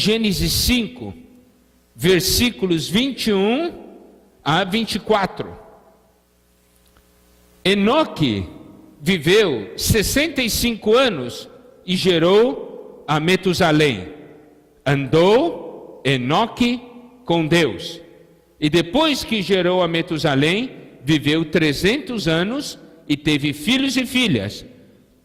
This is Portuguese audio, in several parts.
Gênesis 5, versículos 21 a 24. Enoque viveu 65 anos e gerou a Metusalém. Andou Enoque com Deus. E depois que gerou a Metusalém, viveu 300 anos e teve filhos e filhas.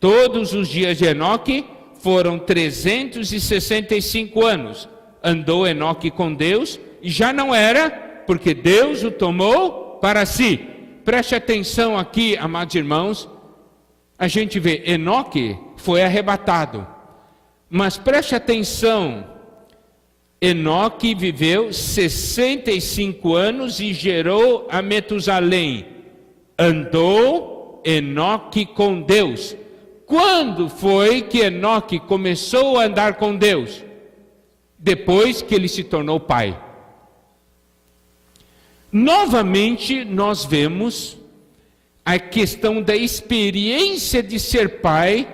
Todos os dias de Enoque foram 365 anos. Andou Enoque com Deus e já não era, porque Deus o tomou para si. Preste atenção aqui, amados irmãos. A gente vê, Enoque foi arrebatado. Mas preste atenção, Enoque viveu 65 anos e gerou a Metusalém. Andou Enoque com Deus. Quando foi que Enoque começou a andar com Deus? Depois que ele se tornou pai. Novamente nós vemos a questão da experiência de ser pai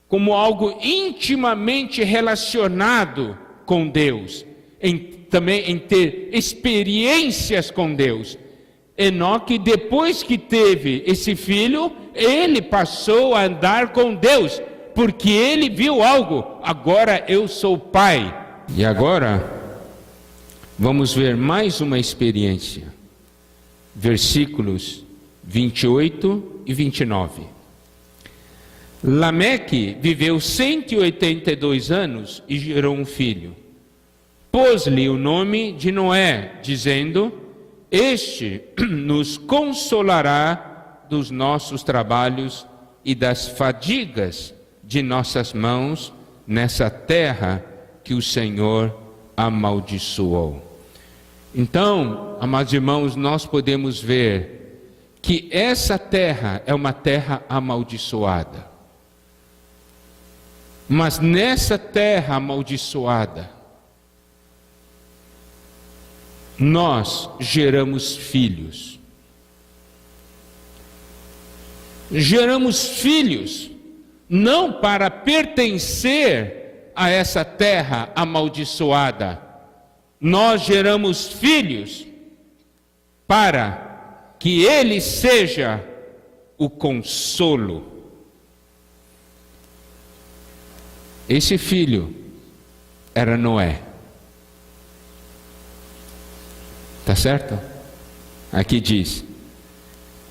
como algo intimamente relacionado com Deus, também em ter experiências com Deus. Enoque, depois que teve esse filho, ele passou a andar com Deus, porque ele viu algo. Agora eu sou pai. E agora vamos ver mais uma experiência. Versículos 28 e 29. Lameque viveu 182 anos e gerou um filho. Pôs-lhe o nome de Noé, dizendo: este nos consolará dos nossos trabalhos e das fadigas de nossas mãos nessa terra que o Senhor amaldiçoou. Então, amados irmãos, nós podemos ver que essa terra é uma terra amaldiçoada. Mas nessa terra amaldiçoada, nós geramos filhos. Geramos filhos não para pertencer a essa terra amaldiçoada. Nós geramos filhos para que ele seja o consolo. Esse filho era Noé. Tá certo? Aqui diz: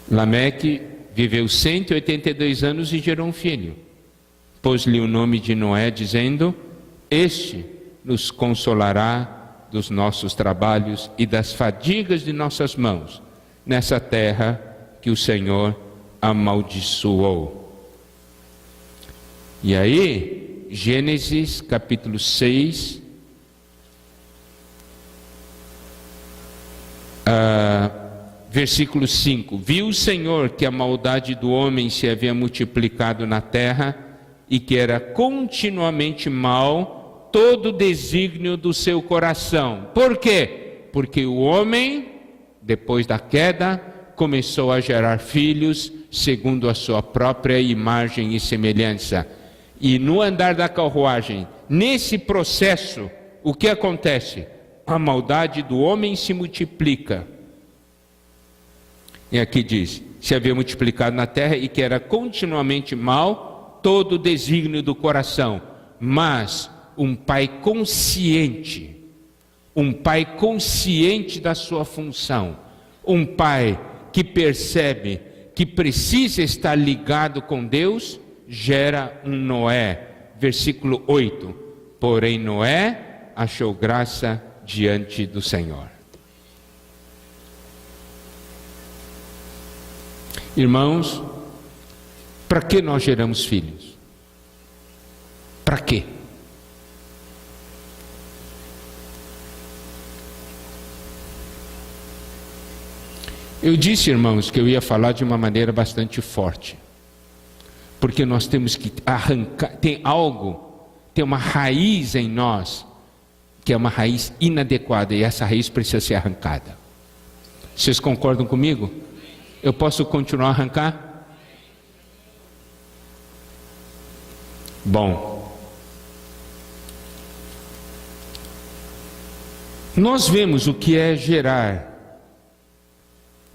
Lameque viveu 182 anos e gerou um filho. Pôs-lhe o nome de Noé, dizendo: este nos consolará dos nossos trabalhos e das fadigas de nossas mãos, nessa terra que o Senhor amaldiçoou. E aí, Gênesis capítulo 6, versículo 5. Viu o Senhor que a maldade do homem se havia multiplicado na terra e que era continuamente mal todo o desígnio do seu coração. Por quê? Porque o homem, depois da queda, começou a gerar filhos segundo a sua própria imagem e semelhança. E no andar da carruagem, nesse processo, o que acontece? A maldade do homem se multiplica. E aqui diz: se havia multiplicado na terra e que era continuamente mal todo o desígnio do coração. Mas um pai consciente da sua função, um pai que percebe que precisa estar ligado com Deus, gera um Noé. Versículo 8. Porém Noé achou graça diante do Senhor. Irmãos, para que nós geramos filhos? Para quê? Eu disse, irmãos, que eu ia falar de uma maneira bastante forte, porque nós temos que arrancar, tem uma raiz em nós, que é uma raiz inadequada, e essa raiz precisa ser arrancada. Vocês concordam comigo? Eu posso continuar a arrancar? Bom, Nós vemos o que é gerar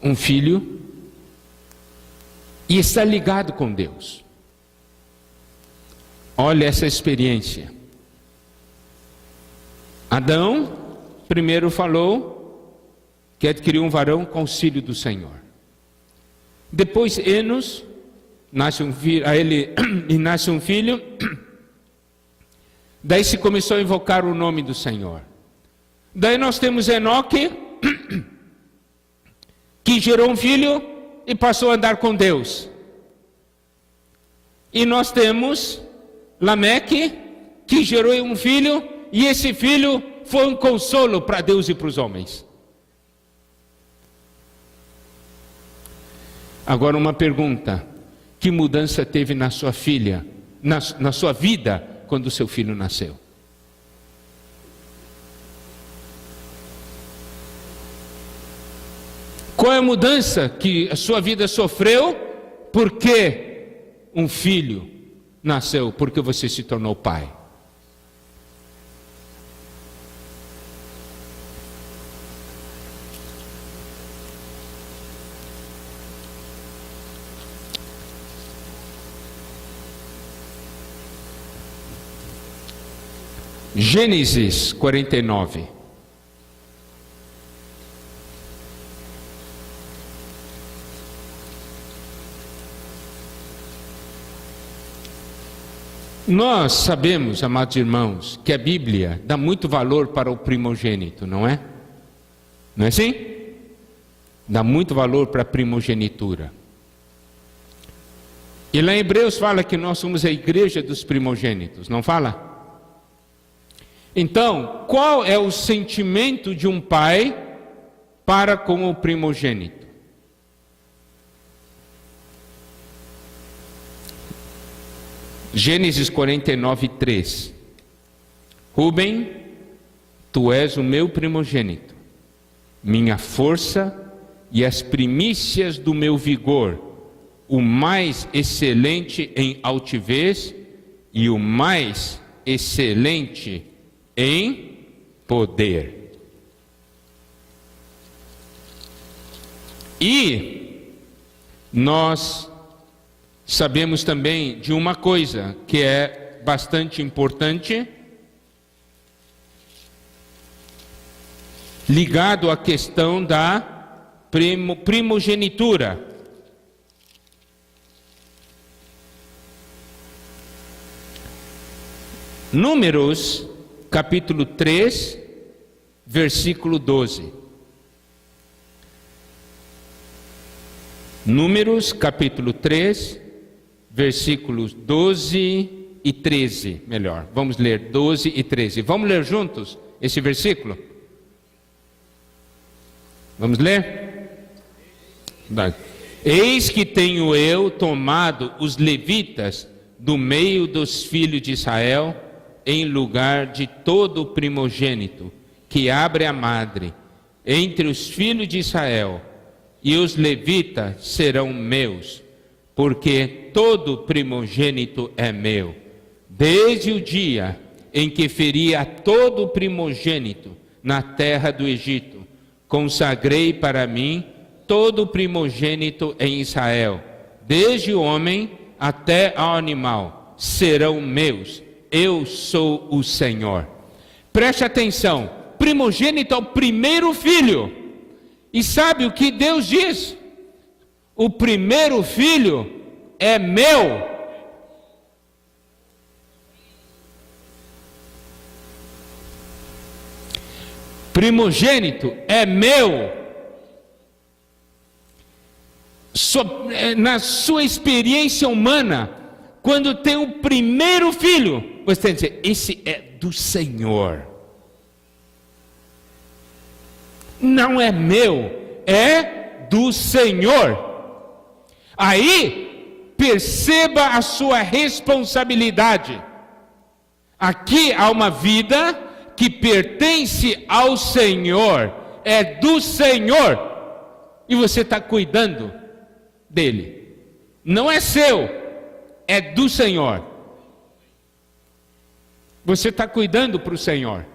um filho e estar ligado com Deus. Olha essa experiência. Adão primeiro falou que adquiriu um varão com auxílio do Senhor. Depois Enos nasce um filho, a ele e nasce um filho. Daí se começou a invocar o nome do Senhor. Daí nós temos Enoque, que gerou um filho e passou a andar com Deus. E nós temos Lameque, que gerou um filho, e esse filho foi um consolo para Deus e para os homens. Agora uma pergunta: que mudança teve na sua filha, na sua vida, quando o seu filho nasceu? Qual é a mudança que a sua vida sofreu? Porque um filho nasceu, porque você se tornou pai. Gênesis 49. Nós sabemos, amados irmãos, que a Bíblia dá muito valor para o primogênito, não é? Não é assim? Dá muito valor para a primogenitura. E lá em Hebreus fala que nós somos a igreja dos primogênitos, não fala? Então, qual é o sentimento de um pai para com o primogênito? Gênesis 49, 3. Rubem, tu és o meu primogênito, minha força e as primícias do meu vigor, o mais excelente em altivez e o mais excelente em poder. E nós sabemos também de uma coisa que é bastante importante, ligado à questão da primogenitura. Números, capítulo 3, versículo 12. Números, capítulo 3, versículos 12 e 13, melhor. Vamos ler 12 e 13. Vamos ler juntos esse versículo? Vamos ler? Eis que tenho eu tomado os levitas do meio dos filhos de Israel, em lugar de todo o primogênito que abre a madre, entre os filhos de Israel, e os levitas serão meus, porque todo primogênito é meu. Desde o dia em que feri a todo primogênito na terra do Egito, consagrei para mim todo primogênito em Israel, desde o homem até ao animal, serão meus. Eu sou o Senhor. Preste atenção, primogênito é o primeiro filho. E sabe o que Deus diz? O primeiro filho é meu. Primogênito é meu. Na sua experiência humana, quando tem o primeiro filho, você tem que dizer, esse é do Senhor. Não é meu, é do Senhor. Aí, perceba a sua responsabilidade. Aqui há uma vida que pertence ao Senhor, é do Senhor, e você está cuidando dele. Não é seu, é do Senhor. Você está cuidando para o Senhor.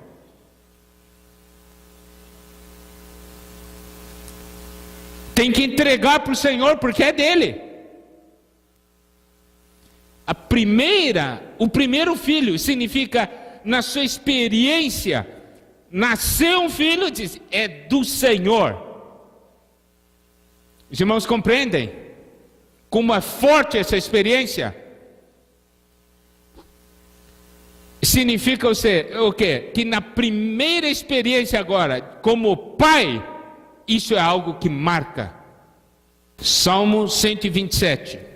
que entregar para o Senhor, porque é dele. O primeiro filho significa, na sua experiência, nasceu um filho, diz, é do Senhor. Os irmãos compreendem como é forte essa experiência? Significa o quê? Que na primeira experiência agora, como pai, isso é algo que marca. Salmo 127.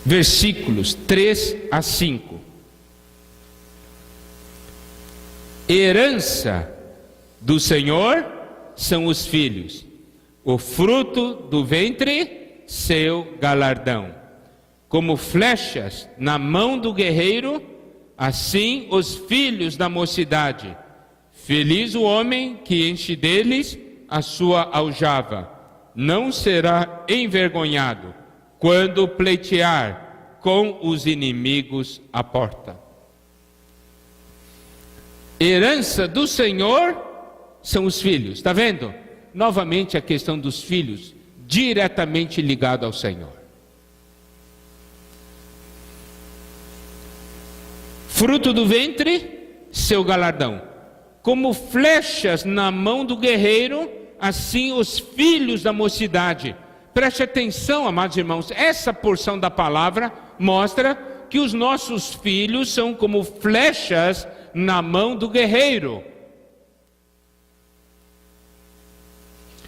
Versículos 3 a 5. Herança do Senhor são os filhos, o fruto do ventre, seu galardão. Como flechas na mão do guerreiro, assim os filhos da mocidade. Feliz o homem que enche deles a sua aljava, não será envergonhado quando pleitear com os inimigos à porta. Herança do Senhor são os filhos. Está vendo? Novamente a questão dos filhos, diretamente ligado ao Senhor. Fruto do ventre, seu galardão. Como flechas na mão do guerreiro, assim os filhos da mocidade. Preste atenção, amados irmãos, essa porção da palavra mostra que os nossos filhos são como flechas na mão do guerreiro.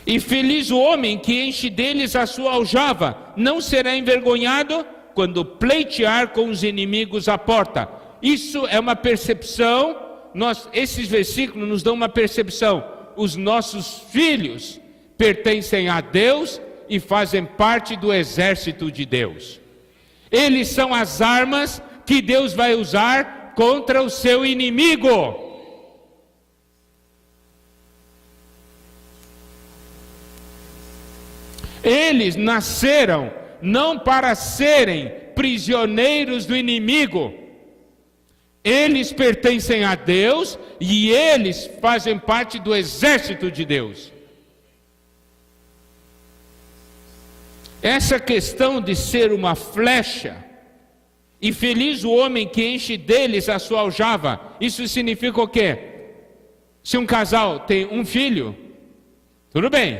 E feliz o homem que enche deles a sua aljava, não será envergonhado quando pleitear com os inimigos à porta. Isso é uma percepção, esses versículos nos dão uma percepção. Os nossos filhos pertencem a Deus e fazem parte do exército de Deus. Eles são as armas que Deus vai usar contra o seu inimigo. Eles nasceram não para serem prisioneiros do inimigo. Eles pertencem a Deus e eles fazem parte do exército de Deus. Essa questão de ser uma flecha, e feliz o homem que enche deles a sua aljava, isso significa o quê? Se um casal tem um filho, tudo bem.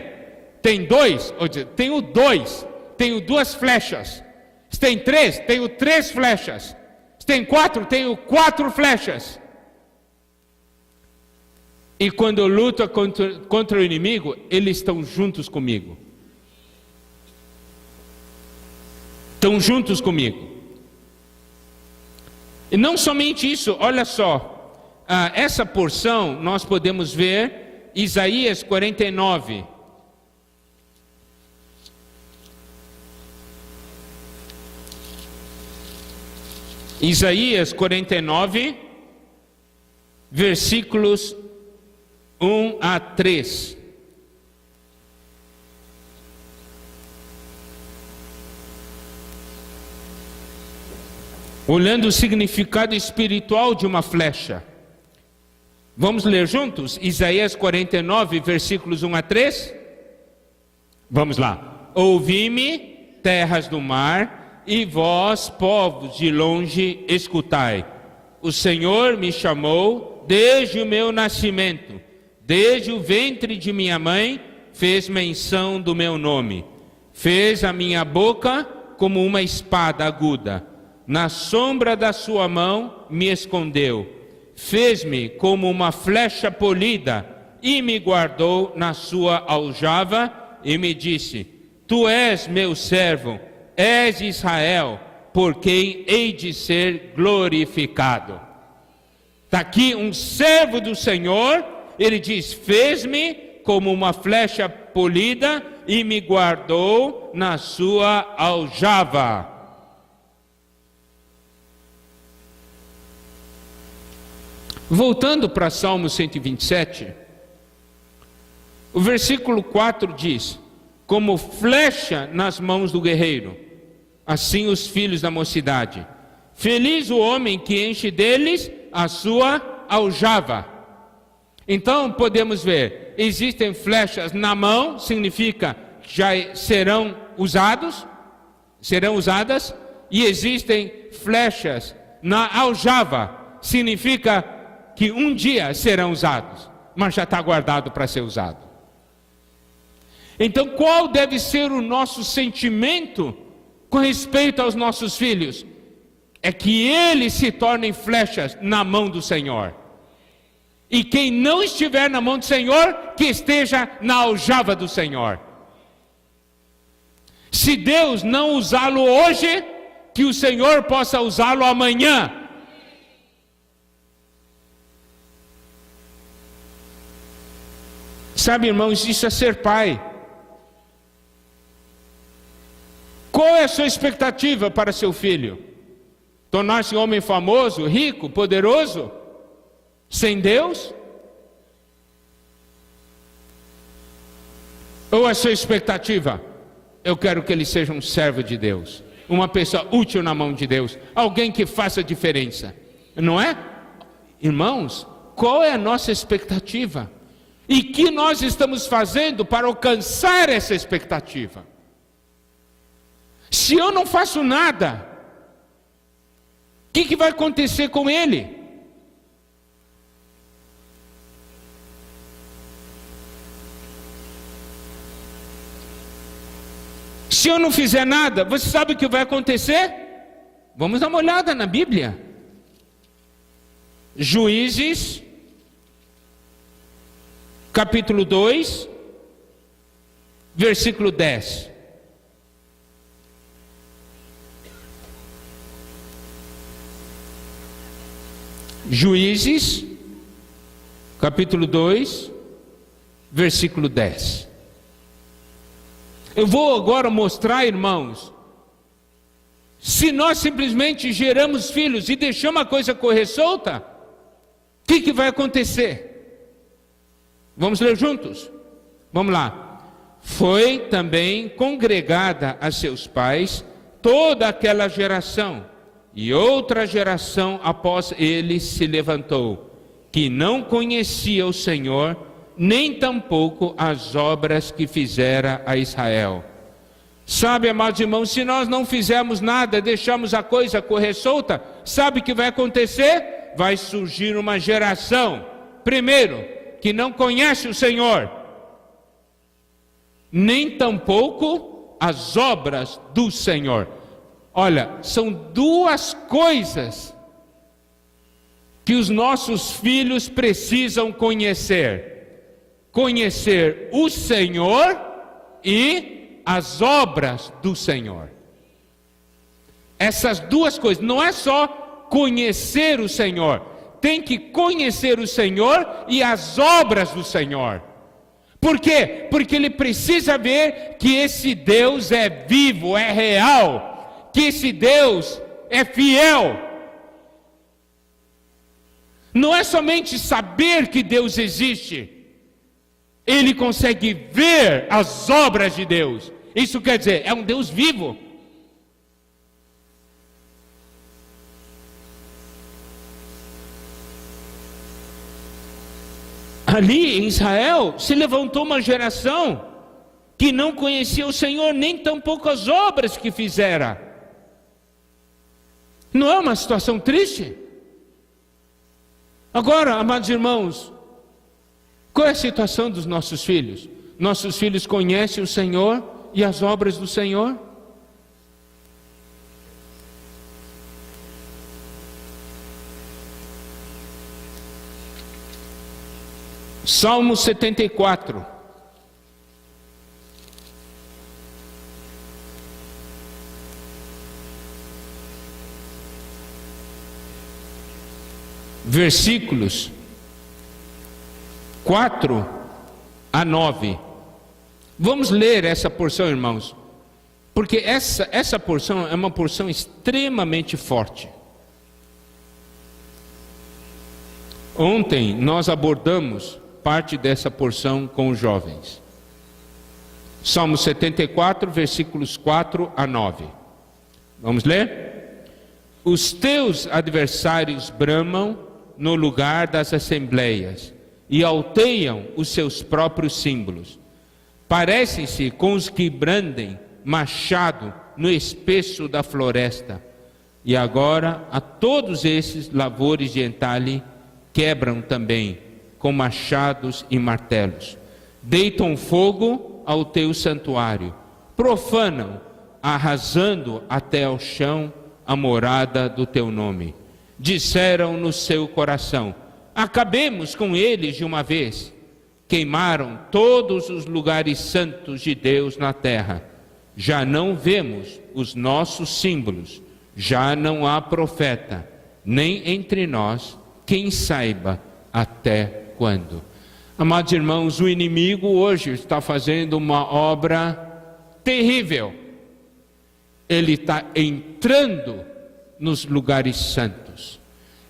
Tem dois, tenho dois, tenho duas flechas. Se tem três, tenho três flechas. Se tem quatro, tenho quatro flechas. E quando eu luto contra o inimigo, eles estão juntos comigo. Estão juntos comigo. E não somente isso, olha só. Essa porção nós podemos ver Isaías 49. Isaías 49, versículos 1 a 3. Olhando o significado espiritual de uma flecha. Vamos ler juntos? Isaías 49, versículos 1 a 3. Vamos lá. Ouvi-me, terras do mar, e vós, povos de longe, escutai. O Senhor me chamou desde o meu nascimento, desde o ventre de minha mãe, fez menção do meu nome. Fez a minha boca como uma espada aguda. Na sombra da sua mão me escondeu. Fez-me como uma flecha polida e me guardou na sua aljava e me disse: Tu és meu servo, és Israel, por quem hei de ser glorificado. Está aqui um servo do Senhor, ele diz: fez-me como uma flecha polida e me guardou na sua aljava. Voltando para Salmo 127, o versículo 4 diz: como flecha nas mãos do guerreiro, assim os filhos da mocidade. Feliz o homem que enche deles a sua aljava. Então podemos ver, existem flechas na mão, significa que já serão usadas, e existem flechas na aljava, significa que um dia serão usados, mas já está guardado para ser usado. Então qual deve ser o nosso sentimento com respeito aos nossos filhos? É que eles se tornem flechas na mão do Senhor. E quem não estiver na mão do Senhor, que esteja na aljava do Senhor. Se Deus não usá-lo hoje, que o Senhor possa usá-lo amanhã. Sabe, irmãos, isso é ser pai. Qual é a sua expectativa para seu filho? Tornar-se um homem famoso, rico, poderoso, sem Deus? Ou a sua expectativa? Eu quero que ele seja um servo de Deus, uma pessoa útil na mão de Deus, alguém que faça diferença, não é? Irmãos, qual é a nossa expectativa? E que nós estamos fazendo para alcançar essa expectativa? Se eu não faço nada, o que vai acontecer com ele? Se eu não fizer nada, você sabe o que vai acontecer? Vamos dar uma olhada na Bíblia. Juízes, capítulo 2, versículo 10. Juízes, capítulo 2, versículo 10. Eu vou agora mostrar, irmãos, se nós simplesmente geramos filhos e deixamos a coisa correr solta, o que vai acontecer? Vamos ler juntos? Vamos lá. Foi também congregada a seus pais toda aquela geração, e outra geração após ele se levantou, que não conhecia o Senhor, nem tampouco as obras que fizera a Israel. Sabe, amados irmãos, se nós não fizermos nada, deixamos a coisa correr solta, sabe o que vai acontecer? Vai surgir uma geração, primeiro, que não conhece o Senhor, nem tampouco as obras do Senhor. Olha, são duas coisas que os nossos filhos precisam conhecer: conhecer o Senhor e as obras do Senhor. Essas duas coisas, não é só conhecer o Senhor, tem que conhecer o Senhor e as obras do Senhor. Por quê? Porque ele precisa ver que esse Deus é vivo, é real, que esse Deus é fiel. Não é somente saber que Deus existe, ele consegue ver as obras de Deus. Isso quer dizer, é um Deus vivo. Ali em Israel se levantou uma geração que não conhecia o Senhor, nem tampouco as obras que fizera. Não é uma situação triste? Agora, amados irmãos, qual é a situação dos nossos filhos? Nossos filhos conhecem o Senhor e as obras do Senhor? Salmo 74. Versículos 4 a 9. Vamos ler essa porção, irmãos, porque essa porção é uma porção extremamente forte. Ontem nós abordamos parte dessa porção com os jovens. Salmo 74, versículos 4 a 9. Vamos ler? Os teus adversários bramam no lugar das assembleias e alteiam os seus próprios símbolos. Parecem-se com os que brandem machado no espesso da floresta. E agora a todos esses lavores de entalhe quebram também com machados e martelos. Deitam fogo ao teu santuário, profanam, arrasando até ao chão a morada do teu nome. Disseram no seu coração: acabemos com eles de uma vez. Queimaram todos os lugares santos de Deus na terra. Já não vemos os nossos símbolos, já não há profeta, nem entre nós quem saiba até quando. Amados irmãos, o inimigo hoje está fazendo uma obra terrível. Ele está entrando nos lugares santos,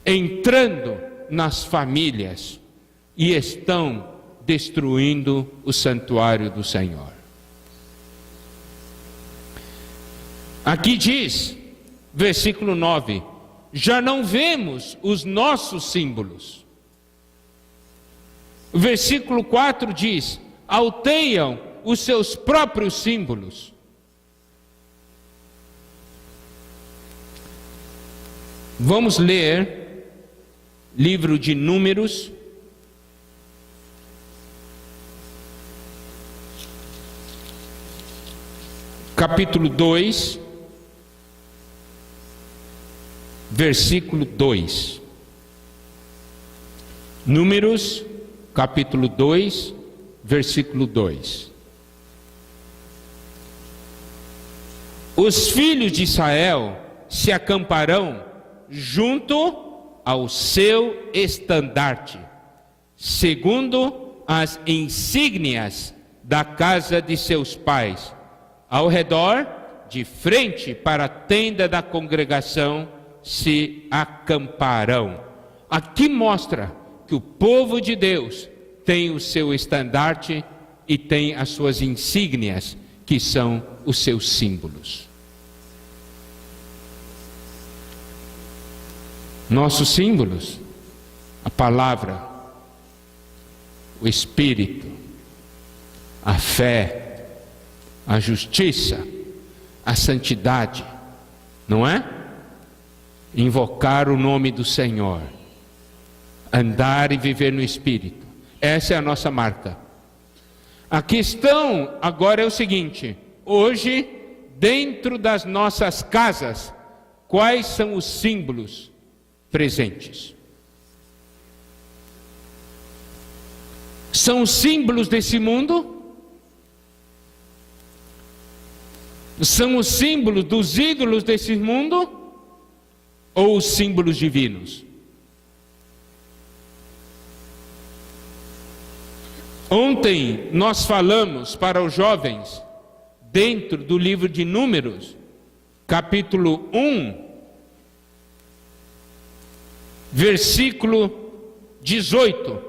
entrando nas famílias e estão destruindo o santuário do Senhor. Aqui diz, versículo 9: já não vemos os nossos símbolos. O versículo 4 diz: alteiam os seus próprios símbolos. Vamos ler livro de Números, capítulo 2, versículo 2. Números, capítulo 2, versículo 2. Os filhos de Israel se acamparão junto ao seu estandarte, segundo as insígnias da casa de seus pais, ao redor, de frente para a tenda da congregação, se acamparão. Aqui mostra que o povo de Deus tem o seu estandarte e tem as suas insígnias, que são os seus símbolos. Nossos símbolos: a palavra, o Espírito, a fé, a justiça, a santidade, não é? Invocar o nome do Senhor, andar e viver no Espírito. Essa é a nossa marca. A questão agora é o seguinte: hoje, dentro das nossas casas, quais são os símbolos presentes? São os símbolos desse mundo? São os símbolos dos ídolos desse mundo? Ou os símbolos divinos? Ontem nós falamos para os jovens, dentro do livro de Números, capítulo 1, versículo 18,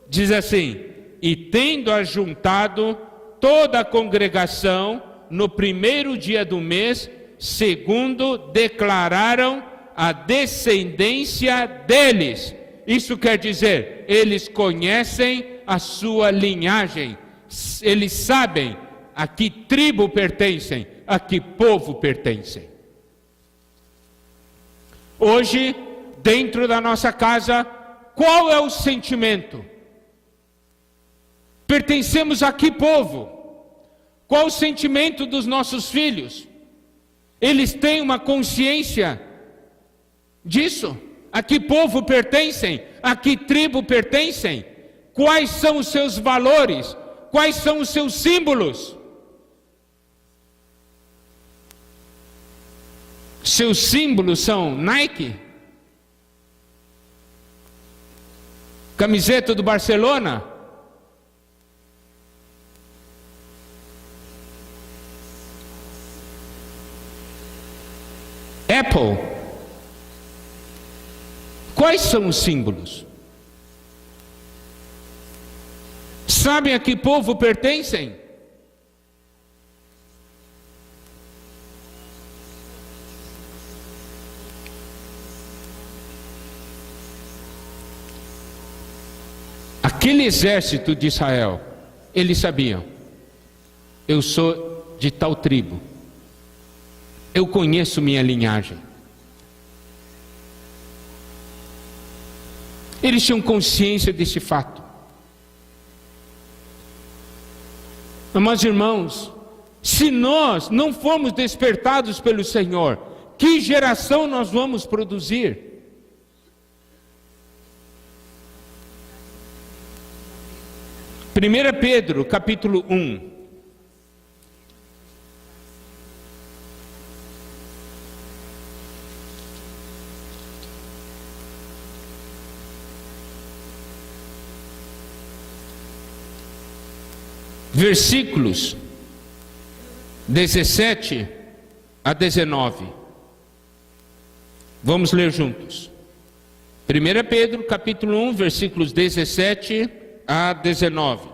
diz assim: e tendo ajuntado toda a congregação no primeiro dia do mês, segundo declararam a descendência deles. Isso quer dizer, eles conhecem a sua linhagem, eles sabem a que tribo pertencem, a que povo pertencem. Hoje, dentro da nossa casa, qual é o sentimento? Pertencemos a que povo? Qual o sentimento dos nossos filhos? Eles têm uma consciência disso? A que povo pertencem? A que tribo pertencem? Quais são os seus valores? Quais são os seus símbolos? Seus símbolos são Nike? Camiseta do Barcelona? Apple? Quais são os símbolos? Sabem a que povo pertencem? Aquele exército de Israel, eles sabiam: eu sou de tal tribo, eu conheço minha linhagem. Eles tinham consciência desse fato. Amados irmãos, se nós não formos despertados pelo Senhor, que geração nós vamos produzir? Primeira Pedro, capítulo 1. Versículos 17 a 19. Vamos ler juntos. 1 Pedro, capítulo 1, versículos 17 a 19.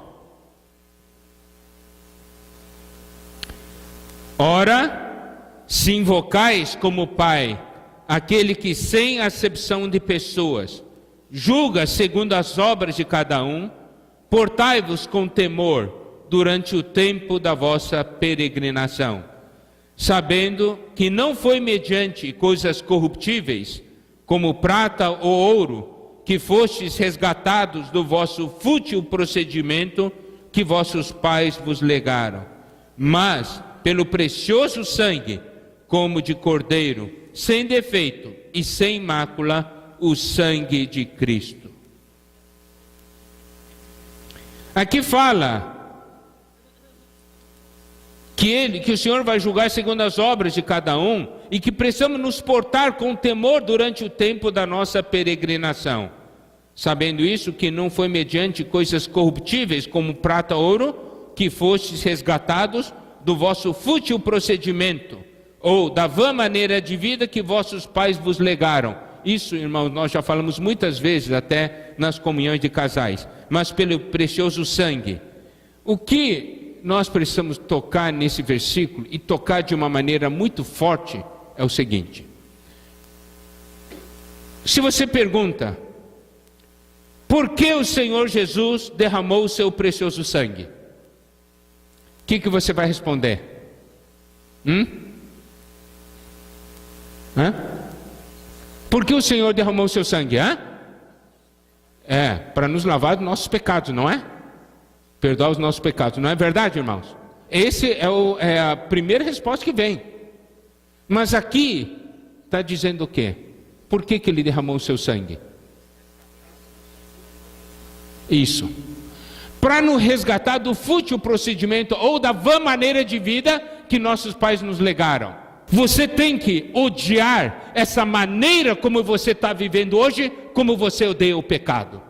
Ora, se invocais como Pai aquele que sem acepção de pessoas julga segundo as obras de cada um, portai-vos com temor durante o tempo da vossa peregrinação, sabendo que não foi mediante coisas corruptíveis, como prata ou ouro, que fostes resgatados do vosso fútil procedimento que vossos pais vos legaram, mas pelo precioso sangue, como de cordeiro, sem defeito e sem mácula, o sangue de Cristo. Aqui fala que o Senhor vai julgar segundo as obras de cada um, e que precisamos nos portar com temor durante o tempo da nossa peregrinação, sabendo isso, que não foi mediante coisas corruptíveis, como prata ou ouro, que fostes resgatados do vosso fútil procedimento, ou da vã maneira de vida que vossos pais vos legaram. Isso, irmãos, nós já falamos muitas vezes, até nas comunhões de casais, mas pelo precioso sangue. O que nós precisamos tocar nesse versículo, e tocar de uma maneira muito forte, é o seguinte: se você pergunta, por que o Senhor Jesus derramou o seu precioso sangue? O que você vai responder? Por que o Senhor derramou o seu sangue? Para nos lavar dos nossos pecados, não é? Perdoar os nossos pecados, não é verdade, irmãos? Esse é a primeira resposta que vem. Mas aqui está dizendo o quê? Por que ele derramou o seu sangue? Isso. Para nos resgatar do fútil procedimento ou da vã maneira de vida que nossos pais nos legaram. Você tem que odiar essa maneira como você está vivendo hoje, como você odeia o pecado.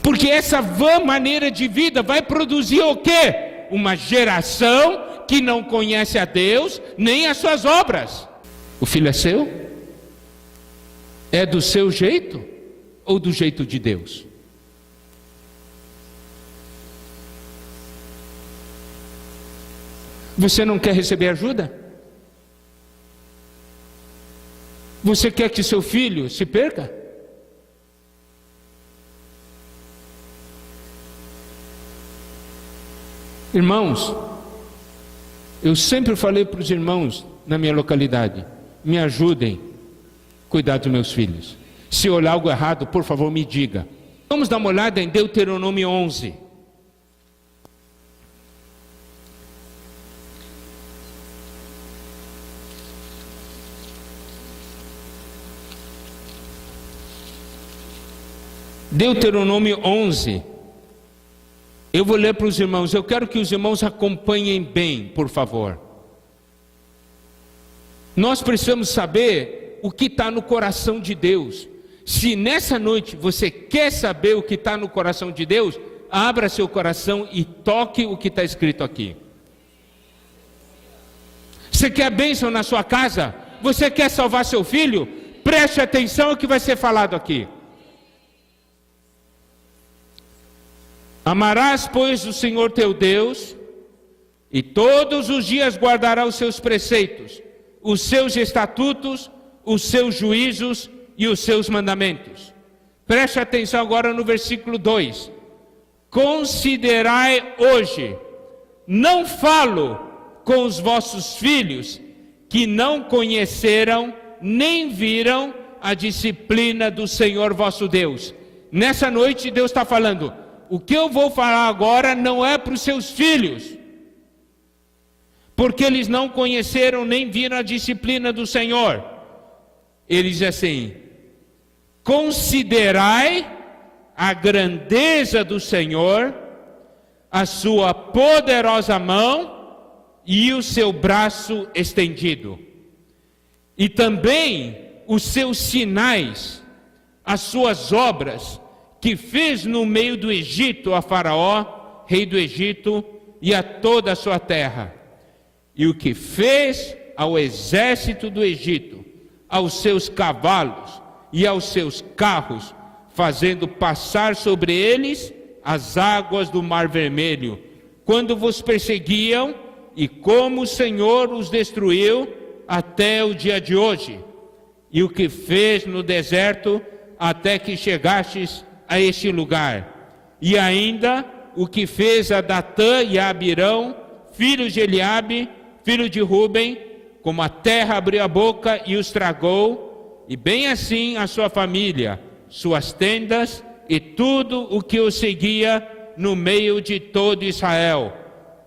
Porque essa vã maneira de vida vai produzir o quê? Uma geração que não conhece a Deus, nem as suas obras. O filho é seu? É do seu jeito ou do jeito de Deus? Você não quer receber ajuda? Você quer que seu filho se perca? Irmãos, eu sempre falei para os irmãos na minha localidade: me ajudem a cuidar dos meus filhos. Se olhar algo errado, por favor, me diga. Vamos dar uma olhada em Deuteronômio 11. Deuteronômio 11. Eu vou ler para os irmãos. Eu quero que os irmãos acompanhem bem, por favor. Nós precisamos saber o que está no coração de Deus. Se nessa noite você quer saber o que está no coração de Deus, abra seu coração e toque o que está escrito aqui. Você quer bênção na sua casa? Você quer salvar seu filho? Preste atenção ao que vai ser falado aqui. Amarás, pois, o Senhor teu Deus, e todos os dias guardarás os seus preceitos, os seus estatutos, os seus juízos e os seus mandamentos. Preste atenção agora no versículo 2. Considerai hoje, não falo com os vossos filhos, que não conheceram, nem viram a disciplina do Senhor vosso Deus. Nessa noite Deus está falando, o que eu vou falar agora não é para os seus filhos, porque eles não conheceram nem viram a disciplina do Senhor. Ele diz assim, considerai a grandeza do Senhor, a sua poderosa mão e o seu braço estendido, e também os seus sinais, as suas obras, que fez no meio do Egito a Faraó, rei do Egito, e a toda a sua terra, e o que fez ao exército do Egito, aos seus cavalos e aos seus carros, fazendo passar sobre eles as águas do Mar Vermelho, quando vos perseguiam, e como o Senhor os destruiu até o dia de hoje, e o que fez no deserto até que chegastes a este lugar, e ainda o que fez a Datã e a Abirão, filhos de Eliabe, filho de Ruben, como a terra abriu a boca e os tragou, e bem assim a sua família, suas tendas e tudo o que o seguia no meio de todo Israel,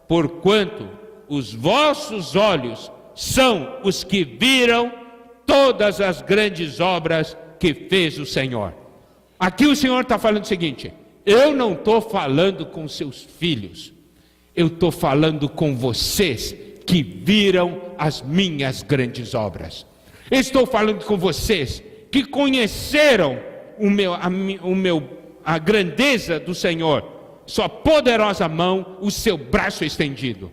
porquanto os vossos olhos são os que viram todas as grandes obras que fez o Senhor. Aqui o Senhor está falando o seguinte, eu não estou falando com seus filhos, eu estou falando com vocês que viram as minhas grandes obras. Estou falando com vocês que conheceram a grandeza do Senhor, sua poderosa mão, o seu braço estendido.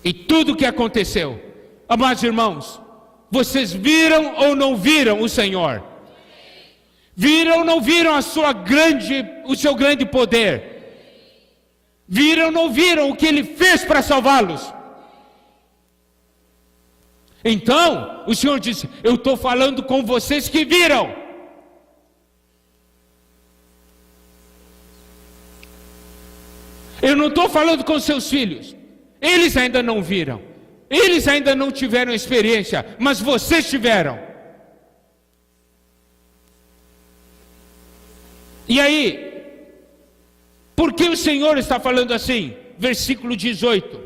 E tudo o que aconteceu, amados irmãos, vocês viram ou não viram o Senhor? Viram ou não viram o seu grande poder? Viram ou não viram o que Ele fez para salvá-los? Então, o Senhor disse, eu estou falando com vocês que viram. Eu não estou falando com seus filhos. Eles ainda não viram. Eles ainda não tiveram experiência, mas vocês tiveram. E aí, por que o Senhor está falando assim? Versículo 18.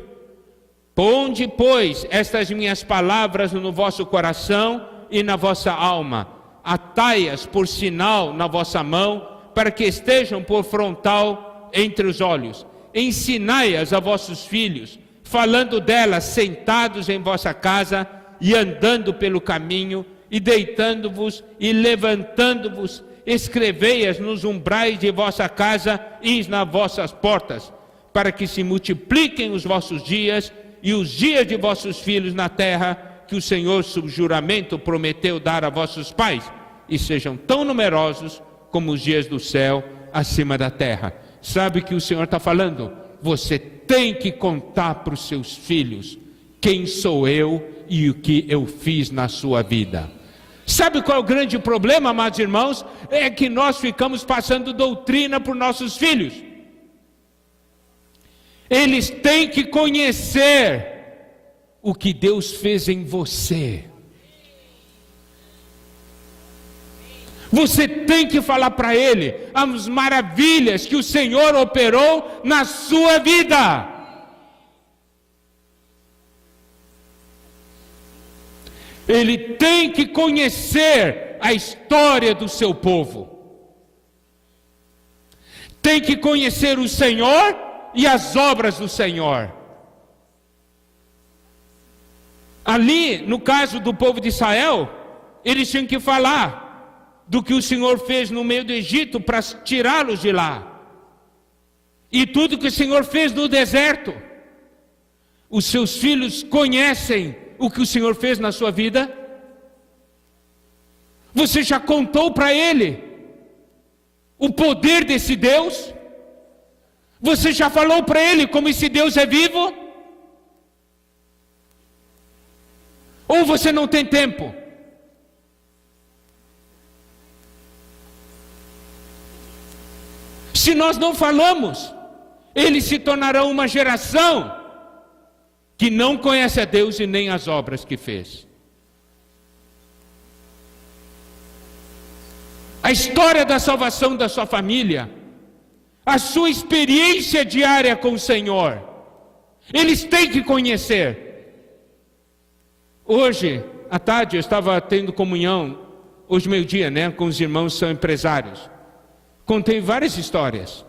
Ponde, pois, estas minhas palavras no vosso coração e na vossa alma, atai-as por sinal na vossa mão, para que estejam por frontal entre os olhos. Ensinai-as a vossos filhos, falando delas sentados em vossa casa e andando pelo caminho, e deitando-vos e levantando-vos, escrevei-as nos umbrais de vossa casa e nas vossas portas, para que se multipliquem os vossos dias e os dias de vossos filhos na terra, que o Senhor, sob juramento, prometeu dar a vossos pais, e sejam tão numerosos como os dias do céu acima da terra. Sabe o que o Senhor está falando? Você tem que contar para os seus filhos quem sou eu e o que eu fiz na sua vida. Sabe qual é o grande problema, amados irmãos? É que nós ficamos passando doutrina para os nossos filhos. Eles têm que conhecer o que Deus fez em você. Você tem que falar para ele as maravilhas que o Senhor operou na sua vida. Ele tem que conhecer a história do seu povo. Tem que conhecer o Senhor e as obras do Senhor. Ali, no caso do povo de Israel, eles tinham que falar do que o Senhor fez no meio do Egito para tirá-los de lá. E tudo que o Senhor fez no deserto. Os seus filhos conhecem o que o Senhor fez na sua vida? Você já contou para ele o poder desse Deus? Você já falou para ele como esse Deus é vivo? Ou você não tem tempo? Se nós não falamos, eles se tornarão uma geração que não conhece a Deus e nem as obras que fez. A história da salvação da sua família, a sua experiência diária com o Senhor, eles têm que conhecer. Hoje, à tarde, eu estava tendo comunhão, hoje meio-dia, com os irmãos que são empresários. Contei várias histórias.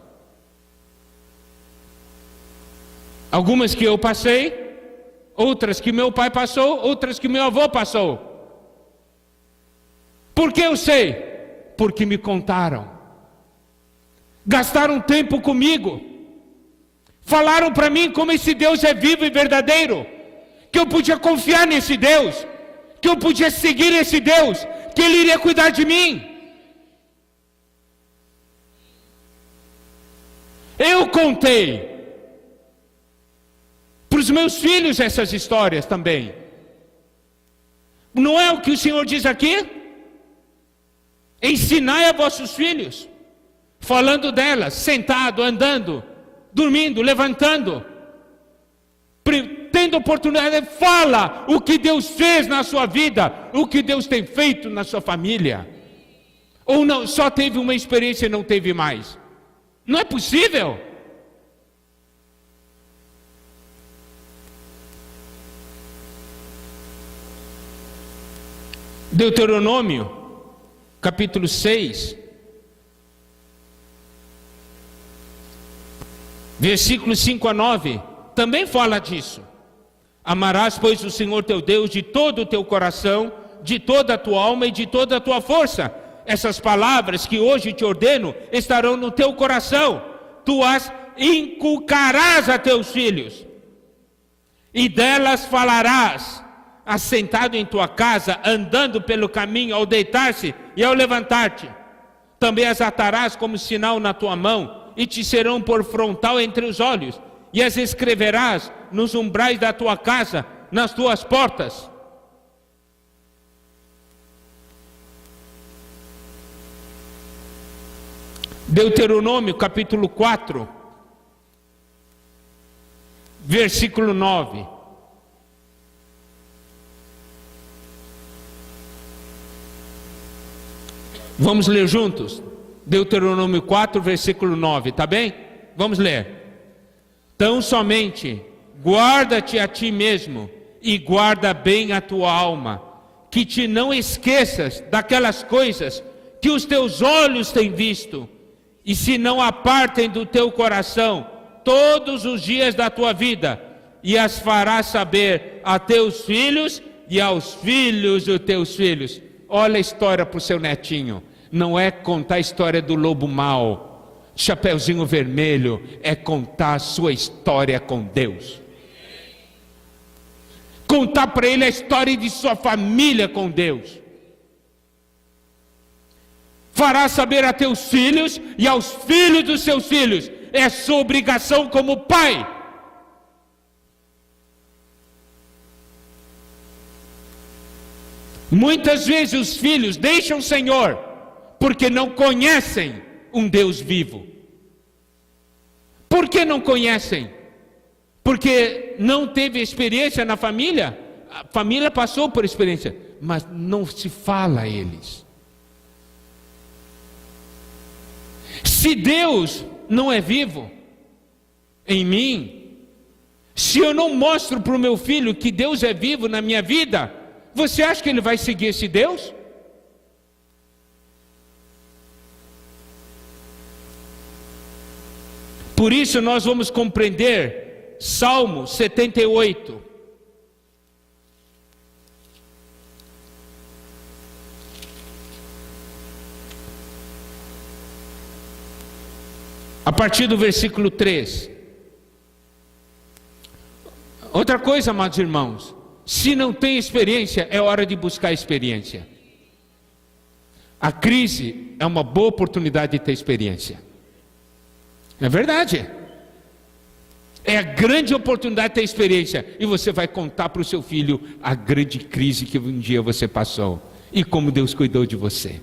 Algumas que eu passei, outras que meu pai passou, outras que meu avô passou. Por que eu sei? Porque me contaram. Gastaram tempo comigo. Falaram para mim como esse Deus é vivo e verdadeiro. Que eu podia confiar nesse Deus. Que eu podia seguir esse Deus. Que Ele iria cuidar de mim. Eu contei para os meus filhos essas histórias também. Não é o que o Senhor diz aqui? Ensinai a vossos filhos, falando delas, sentado, andando, dormindo, levantando, tendo oportunidade, fala o que Deus fez na sua vida, o que Deus tem feito na sua família. Ou não, só teve uma experiência e não teve mais. Não é possível. Deuteronômio, capítulo 6, versículos 5 a 9, também fala disso. Amarás, pois, o Senhor teu Deus de todo o teu coração, de toda a tua alma e de toda a tua força. Essas palavras que hoje te ordeno estarão no teu coração. Tu as inculcarás a teus filhos, e delas falarás, assentado em tua casa, andando pelo caminho, ao deitar-se e ao levantar-te. Também as atarás como sinal na tua mão, e te serão por frontal entre os olhos, e as escreverás nos umbrais da tua casa, nas tuas portas. Deuteronômio capítulo 4, versículo 9. Vamos ler juntos? Deuteronômio 4, versículo 9, tá bem? Vamos ler. Tão somente guarda-te a ti mesmo e guarda bem a tua alma, que te não esqueças daquelas coisas que os teus olhos têm visto, e se não apartem do teu coração todos os dias da tua vida, e as farás saber a teus filhos e aos filhos dos teus filhos. Olha a história para o seu netinho. Não é contar a história do lobo mau, Chapeuzinho Vermelho, é contar a sua história com Deus. Contar para ele a história de sua família com Deus. Fará saber a teus filhos e aos filhos dos seus filhos. É sua obrigação como pai. Muitas vezes os filhos deixam o Senhor porque não conhecem um Deus vivo. Por que não conhecem? Porque não teve experiência na família. A família passou por experiência, mas não se fala a eles. Se Deus não é vivo em mim, se eu não mostro para o meu filho que Deus é vivo na minha vida, você acha que ele vai seguir esse Deus? Por isso nós vamos compreender Salmo 78. A partir do versículo 3. Outra coisa, amados irmãos, se não tem experiência, é hora de buscar experiência. A crise é uma boa oportunidade de ter experiência. É verdade. É a grande oportunidade de ter experiência. E você vai contar para o seu filho a grande crise que um dia você passou. E como Deus cuidou de você.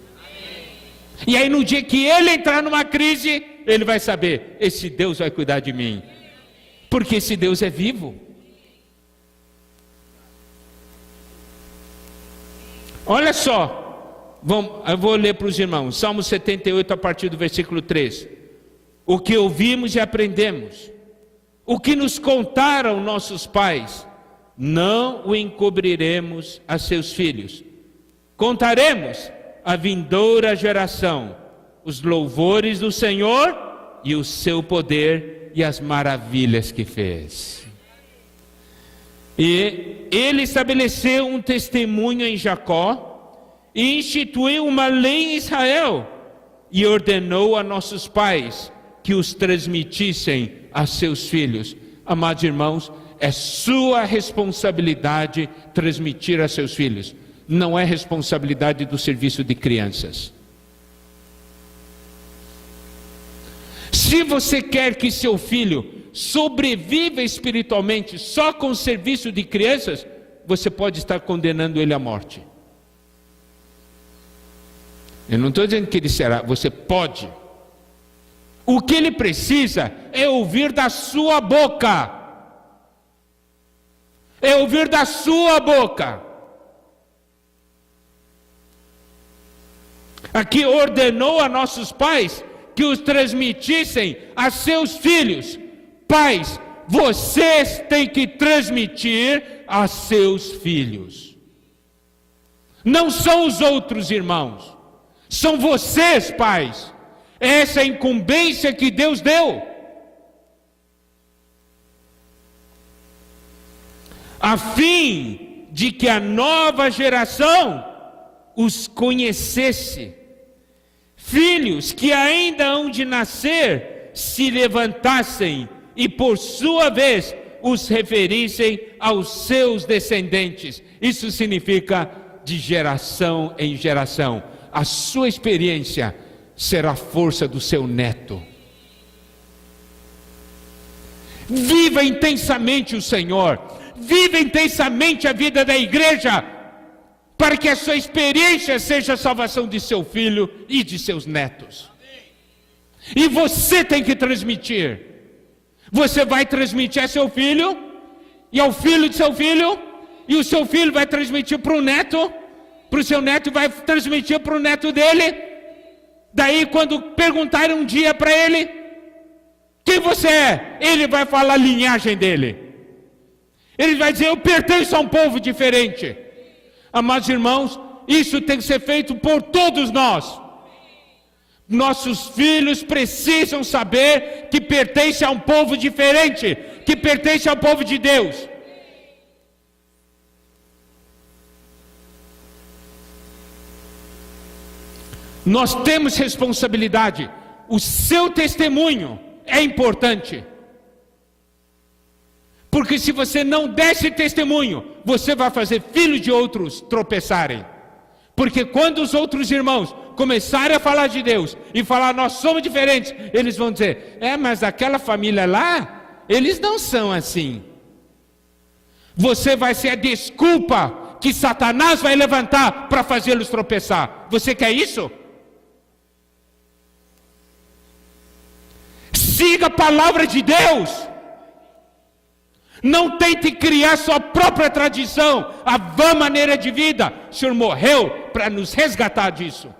E aí no dia que ele entrar numa crise, ele vai saber, esse Deus vai cuidar de mim. Porque esse Deus é vivo. Olha só, eu vou ler para os irmãos, Salmo 78 a partir do versículo 3. O que ouvimos e aprendemos, o que nos contaram nossos pais, não o encobriremos a seus filhos. Contaremos à vindoura geração os louvores do Senhor e o seu poder e as maravilhas que fez. E ele estabeleceu um testemunho em Jacó e instituiu uma lei em Israel e ordenou a nossos pais que os transmitissem a seus filhos. Amados irmãos, é sua responsabilidade transmitir a seus filhos. Não é responsabilidade do serviço de crianças. Se você quer que seu filho sobreviva espiritualmente só com o serviço de crianças, você pode estar condenando ele à morte. Eu não estou dizendo que ele será, você pode. O que ele precisa é ouvir da sua boca. É ouvir da sua boca. Aqui ordenou a nossos pais que os transmitissem a seus filhos. Pais, vocês têm que transmitir a seus filhos. Não são os outros irmãos, são vocês, pais. Essa é a incumbência que Deus deu. A fim de que a nova geração os conhecesse. Filhos que ainda hão de nascer se levantassem e por sua vez os referissem aos seus descendentes. Isso significa de geração em geração. A sua experiência será a força do seu neto. Viva intensamente o Senhor. Viva intensamente a vida da igreja, para que a sua experiência seja a salvação de seu filho e de seus netos. E você tem que transmitir. Você vai transmitir a seu filho, e ao filho de seu filho, e o seu filho vai transmitir para o neto, para o seu neto vai transmitir para o neto dele. Daí quando perguntarem um dia para ele, quem você é? Ele vai falar a linhagem dele. Ele vai dizer, eu pertenço a um povo diferente. Amados irmãos, isso tem que ser feito por todos nós. Nossos filhos precisam saber que pertence a um povo diferente, que pertence ao povo de Deus. Nós temos responsabilidade. O seu testemunho é importante. Porque se você não der esse testemunho, você vai fazer filhos de outros tropeçarem. Porque quando os outros irmãos começarem a falar de Deus e falar, nós somos diferentes, eles vão dizer, mas aquela família lá, eles não são assim. Você vai ser a desculpa que Satanás vai levantar para fazê-los tropeçar. Você quer isso? Siga a palavra de Deus. Não tente criar sua própria tradição, a vã maneira de vida. O Senhor morreu para nos resgatar disso.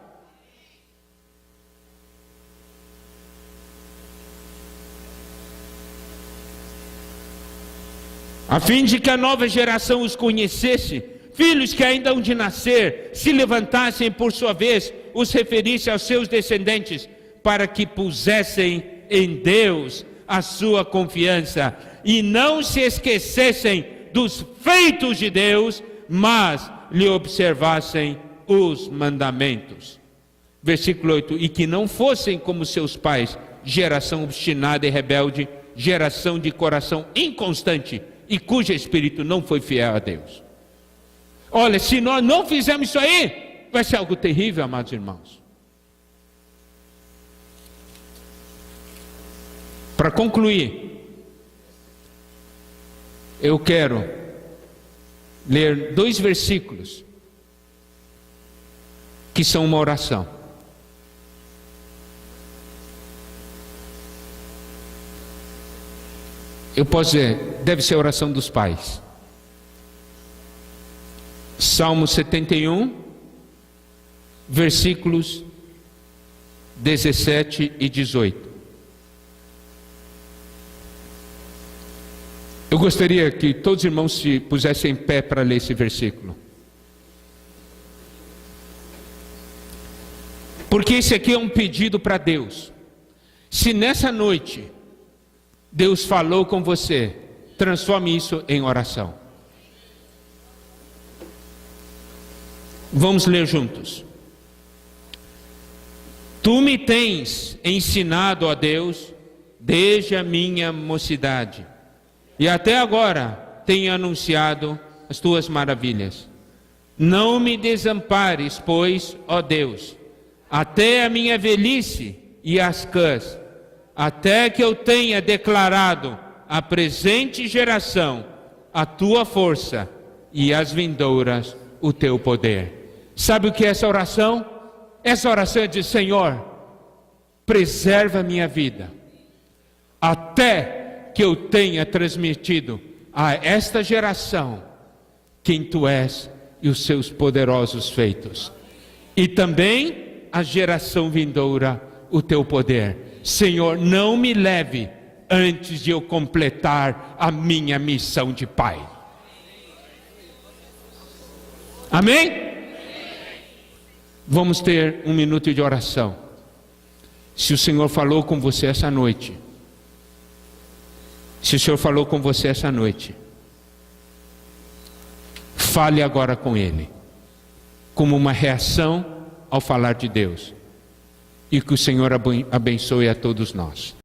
A fim de que a nova geração os conhecesse, filhos que ainda hão de nascer, se levantassem por sua vez, os referissem aos seus descendentes, para que pusessem em Deus a sua confiança, e não se esquecessem dos feitos de Deus, mas lhe observassem os mandamentos. Versículo 8, e que não fossem como seus pais, geração obstinada e rebelde, geração de coração inconstante, e cujo espírito não foi fiel a Deus. Olha, se nós não fizermos isso aí, vai ser algo terrível, amados irmãos. Para concluir, eu quero ler 2 versículos que são uma oração. Eu posso dizer, deve ser a oração dos pais. Salmo 71, versículos 17 e 18. Eu gostaria que todos os irmãos se pusessem em pé para ler esse versículo. Porque esse aqui é um pedido para Deus. Se nessa noite Deus falou com você, transforme isso em oração. Vamos ler juntos. Tu me tens ensinado, ó Deus, desde a minha mocidade, e até agora tenho anunciado as tuas maravilhas. Não me desampares, pois, ó Deus, até a minha velhice e as cãs, até que eu tenha declarado à presente geração a tua força e às vindouras o teu poder. Sabe o que é essa oração? Essa oração é de Senhor, preserva a minha vida, até que eu tenha transmitido a esta geração quem tu és e os seus poderosos feitos, e também a geração vindoura o teu poder. Senhor, não me leve antes de eu completar a minha missão de pai. Amém? Vamos ter um minuto de oração. Se o Senhor falou com você essa noite, se o Senhor falou com você essa noite, fale agora com Ele, como uma reação ao falar de Deus. E que o Senhor abençoe a todos nós.